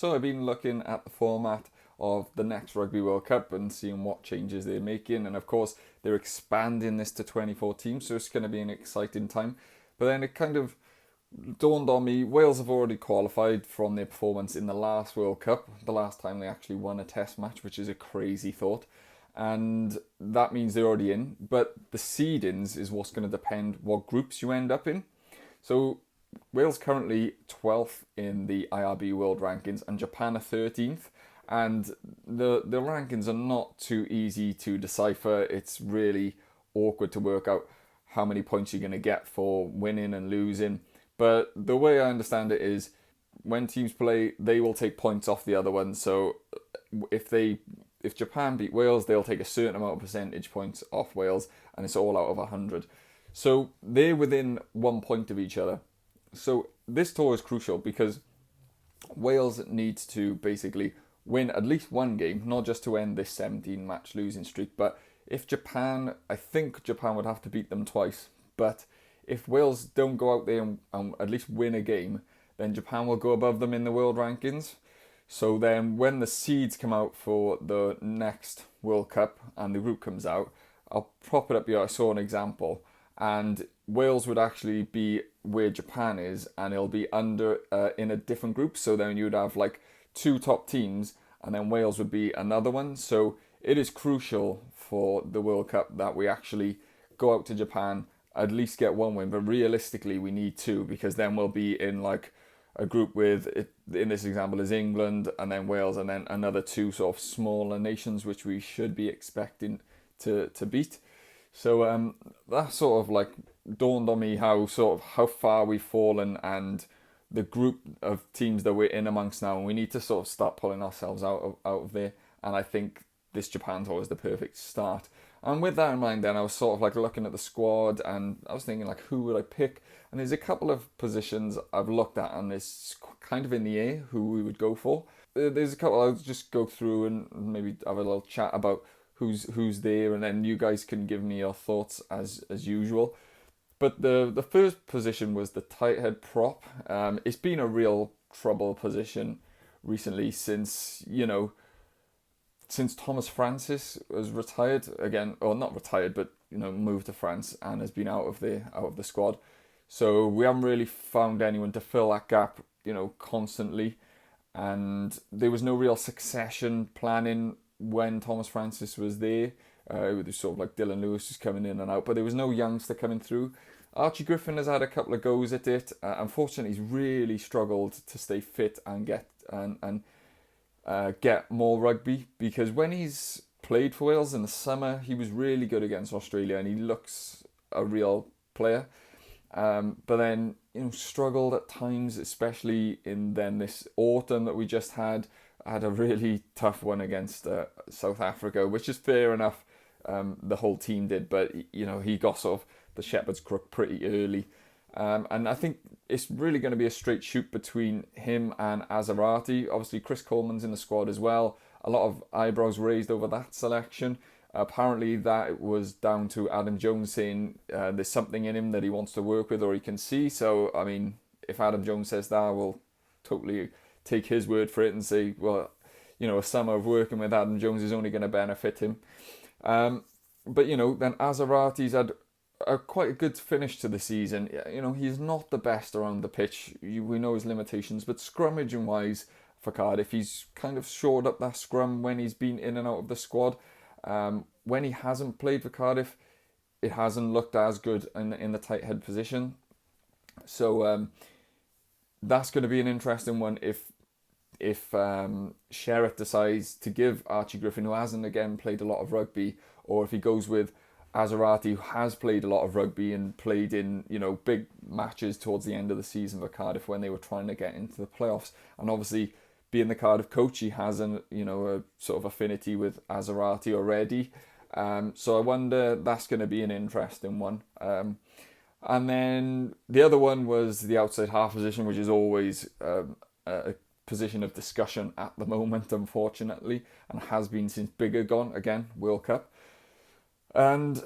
So I've been looking at the format of the next Rugby World Cup and seeing what changes they're making. And of course, they're expanding this to 24 teams, so it's going to be an exciting time. But then it kind of dawned on me, Wales have already qualified from their performance in the last World Cup, the last time they actually won a test match, which is a crazy thought. And that means they're already in. But the seedings is what's going to depend what groups you end up in. So Wales currently 12th in the IRB World Rankings and Japan are 13th. And the rankings are not too easy to decipher. It's really awkward to work out how many points you're going to get for winning and losing. But the way I understand it is when teams play, they will take points off the other ones. So if Japan beat Wales, they'll take a certain amount of percentage points off Wales, and it's all out of 100. So they're within 1 point of each other. So this tour is crucial because Wales needs to basically win at least one game, not just to end this 17-match losing streak. But if Japan, I think Japan would have to beat them twice. But if Wales don't go out there and at least win a game, then Japan will go above them in the world rankings. So then when the seeds come out for the next World Cup and the group comes out, I'll prop it up here. I saw an example. And Wales would actually be where Japan is, and it'll be under in a different group. So then you'd have like two top teams, and then Wales would be another one. So it is crucial for the World Cup that we actually go out to Japan, at least get one win. But realistically, we need two, because then we'll be in like a group with, in this example, is England and then Wales and then another two sort of smaller nations, which we should be expecting to beat. So that sort of like dawned on me how far we've fallen and the group of teams that we're in amongst now, and we need to sort of start pulling ourselves out of there. And I think this Japan tour is the perfect start. And with that in mind, then I was sort of like looking at the squad, and I was thinking like, who would I pick? And there's a couple of positions I've looked at, and it's kind of in the air who we would go for. There's a couple I'll just go through and maybe have a little chat about who's there, and then you guys can give me your thoughts as usual. But the first position was the tight head prop. It's been a real trouble position recently since Thomas Francis was retired again, or not retired, but moved to France and has been out of the squad. So we haven't really found anyone to fill that gap, constantly. And there was no real succession planning when Thomas Francis was there. It was sort of like Dylan Lewis was coming in and out, but there was no youngster coming through. Archie Griffin has had a couple of goes at it. Unfortunately, he's really struggled to stay fit and get more rugby, because when he's played for Wales in the summer, he was really good against Australia and he looks a real player. But then struggled at times, especially in then this autumn that we just had. Had a really tough one against South Africa, which is fair enough. The whole team did, but he got sort of the shepherd's crook pretty early. And I think it's really going to be a straight shoot between him and Azarati. Obviously, Chris Coleman's in the squad as well. A lot of eyebrows raised over that selection. Apparently, that was down to Adam Jones saying there's something in him that he wants to work with or he can see. So, I mean, if Adam Jones says that, we'll totally take his word for it and say, well, a summer of working with Adam Jones is only going to benefit him. But then Azarati's had quite a good finish to the season. He's not the best around the pitch. We know his limitations, but scrummaging wise for Cardiff, he's kind of shored up that scrum when he's been in and out of the squad. When he hasn't played for Cardiff, it hasn't looked as good in the tight head position. So that's going to be an interesting one if Sherritt decides to give Archie Griffin, who hasn't again played a lot of rugby, or if he goes with Azarati, who has played a lot of rugby and played in big matches towards the end of the season for Cardiff when they were trying to get into the playoffs. And obviously, being the Cardiff coach, he has a sort of affinity with Azarati already. So I wonder, that's going to be an interesting one. And then the other one was the outside half position, which is always a position of discussion at the moment, unfortunately, and has been since Bigger gone again, World Cup. And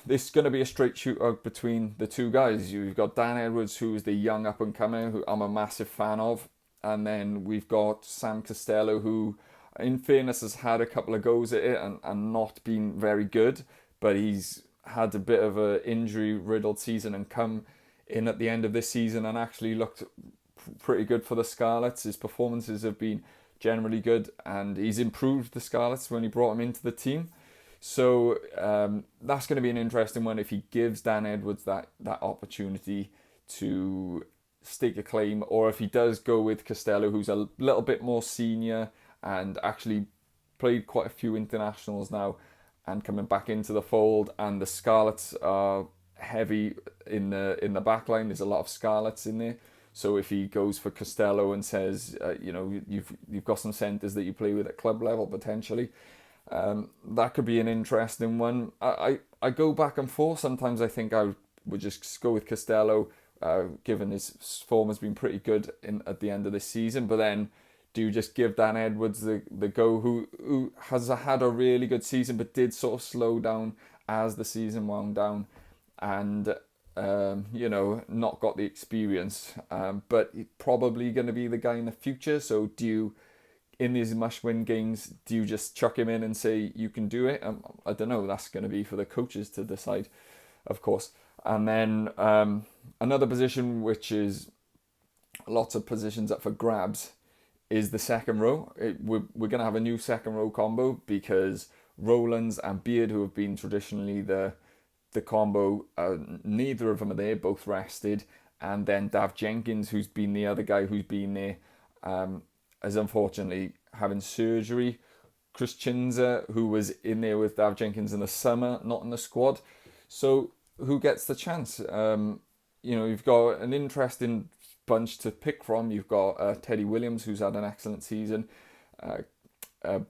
this is going to be a straight shootout between the two guys. You've got Dan Edwards, who's the young up-and-comer, who I'm a massive fan of. And then we've got Sam Costello, who, in fairness, has had a couple of goes at it and not been very good, but he's had a bit of a injury-riddled season and come in at the end of this season and actually looked pretty good for the Scarlets. His performances have been generally good, and he's improved the Scarlets when he brought him into the team. So that's going to be an interesting one if he gives Dan Edwards that opportunity to stake a claim, or if he does go with Costello, who's a little bit more senior and actually played quite a few internationals now and coming back into the fold. And the Scarlets are heavy in the back line. There's a lot of Scarlets in there. So if he goes for Costello and says, you've got some centres that you play with at club level potentially, that could be an interesting one. I go back and forth. Sometimes I think I would just go with Costello, given his form has been pretty good at the end of this season. But then do you just give Dan Edwards the go, who has had a really good season but did sort of slow down as the season wound down, and not got the experience, but he's probably going to be the guy in the future. So do you, in these must-win games, do you just chuck him in and say you can do it? I don't know. That's going to be for the coaches to decide, of course. And then another position, which is lots of positions up for grabs, is the second row. We're going to have a new second row combo because Rowlands and Beard, who have been traditionally the combo, neither of them are there, both rested. And then Dav Jenkins, who's been the other guy who's been there, is unfortunately having surgery. Chris Chinza, who was in there with Dav Jenkins in the summer, not in the squad. So who gets the chance? You've got an interesting bunch to pick from. You've got Teddy Williams, who's had an excellent season,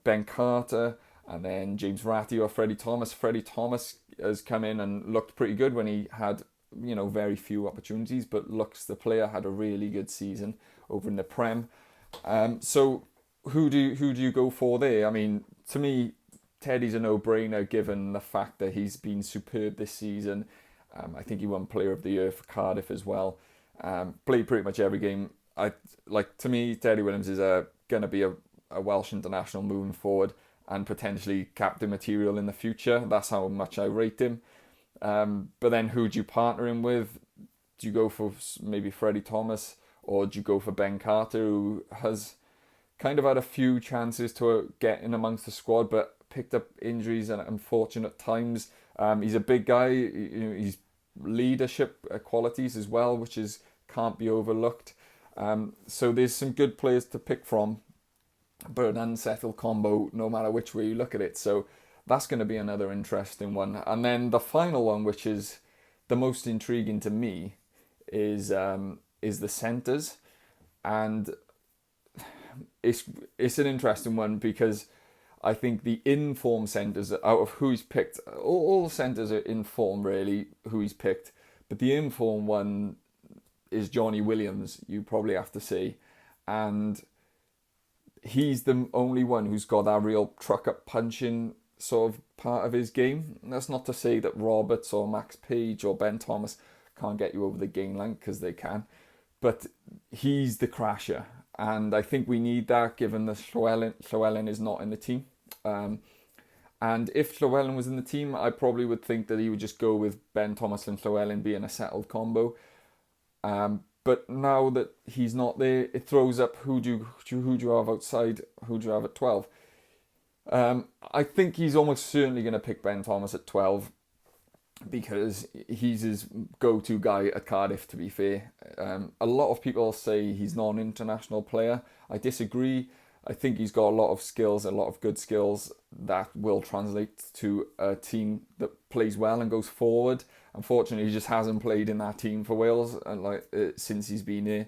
Ben Carter, and then James Ratty or Freddie Thomas. Freddie Thomas has come in and looked pretty good when he had, very few opportunities, but looks the player, had a really good season over in the Prem. So who do you go for there? I mean, to me, Teddy's a no-brainer given the fact that he's been superb this season. I think he won Player of the Year for Cardiff as well. Played pretty much every game. To me, Teddy Williams is going to be a Welsh international moving forward and potentially captain material in the future. That's how much I rate him. But then who do you partner him with? Do you go for maybe Freddie Thomas, or do you go for Ben Carter, who has kind of had a few chances to get in amongst the squad, but picked up injuries and unfortunate times. He's a big guy. He's leadership qualities as well, which can't be overlooked. So there's some good players to pick from, but an unsettled combo no matter which way you look at it. So that's going to be another interesting one. And then the final one, which is the most intriguing to me, is the centres. And it's an interesting one because I think the in-form centres, out of who he's picked, all centres are in form really, who he's picked. But the in-form one is Johnny Williams, you probably have to say. And he's the only one who's got that real truck-up punching sort of part of his game. And that's not to say that Roberts or Max Page or Ben Thomas can't get you over the gain line, because they can. But he's the crasher. And I think we need that, given that Llywelyn is not in the team. And if Llywelyn was in the team, I probably would think that he would just go with Ben Thomas and Llywelyn being a settled combo. But now that he's not there, it throws up who do you have outside, who do you have at 12. I think he's almost certainly going to pick Ben Thomas at 12 because he's his go-to guy at Cardiff, to be fair. A lot of people say he's not an international player. I disagree. I think he's got a lot of skills, a lot of good skills that will translate to a team that plays well and goes forward. Unfortunately, he just hasn't played in that team for Wales since he's been here.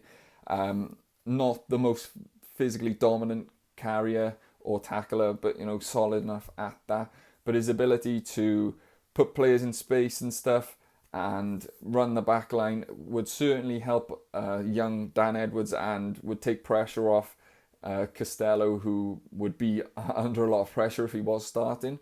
Not the most physically dominant carrier or tackler, but solid enough at that. But his ability to put players in space and stuff and run the back line would certainly help young Dan Edwards, and would take pressure off Costello, who would be under a lot of pressure if he was starting.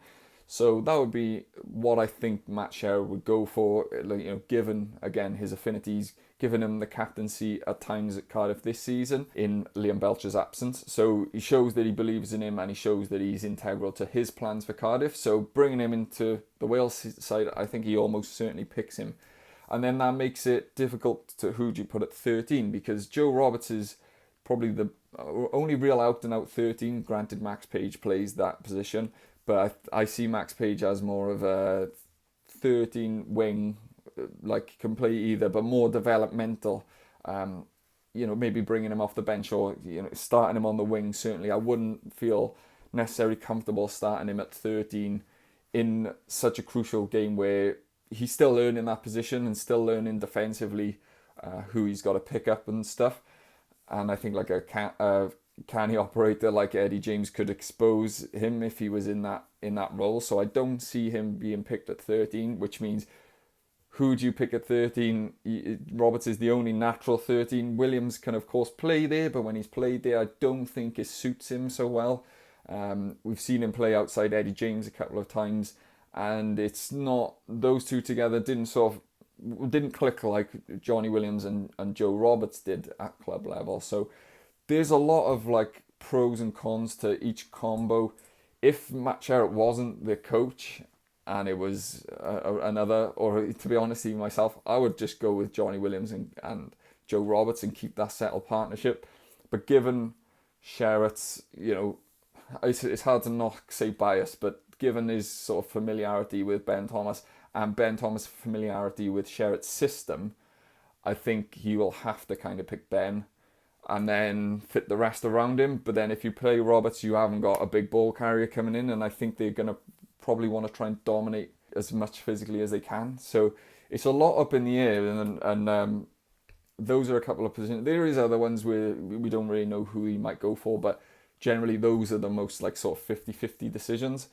So that would be what I think Matt Shearer would go for. Like, given again his affinities, given him the captaincy at times at Cardiff this season in Liam Belcher's absence. So he shows that he believes in him, and he shows that he's integral to his plans for Cardiff. So bringing him into the Wales side, I think he almost certainly picks him. And then that makes it difficult to who do you put at 13, because Joe Roberts is probably the only real out and out 13. Granted, Max Page plays that position, but I see Max Page as more of a 13 wing, like can play either, but more developmental. Maybe bringing him off the bench, or starting him on the wing. Certainly, I wouldn't feel necessarily comfortable starting him at 13 in such a crucial game where he's still learning that position and still learning defensively who he's got to pick up and stuff. And I think like a canny operator like Eddie James could expose him if he was in that role. So I don't see him being picked at 13, which means who do you pick at 13? Roberts is the only natural 13. Williams can of course play there, but when he's played there, I don't think it suits him so well. We've seen him play outside Eddie James a couple of times, and it's not, those two together didn't click like Johnny Williams and Joe Roberts did at club level. So there's a lot of like pros and cons to each combo. If Matt Shearer wasn't the coach and it was another, or to be honest, even myself, I would just go with Johnny Williams and Joe Roberts and keep that settled partnership. But given Sherratt's, it's hard to not say bias, but given his sort of familiarity with Ben Thomas and Ben Thomas' familiarity with Sherratt's system, I think he will have to kind of pick Ben and then fit the rest around him. But then if you play Roberts, you haven't got a big ball carrier coming in, and I think they're going to probably want to try and dominate as much physically as they can. So it's a lot up in the air, and those are a couple of positions. There is other ones where we don't really know who he might go for, but generally those are the most like sort of 50-50 decisions.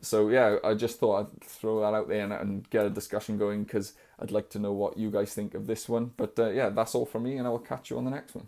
So yeah, I just thought I'd throw that out there and get a discussion going, because I'd like to know what you guys think of this one. But yeah, that's all from me, and I will catch you on the next one.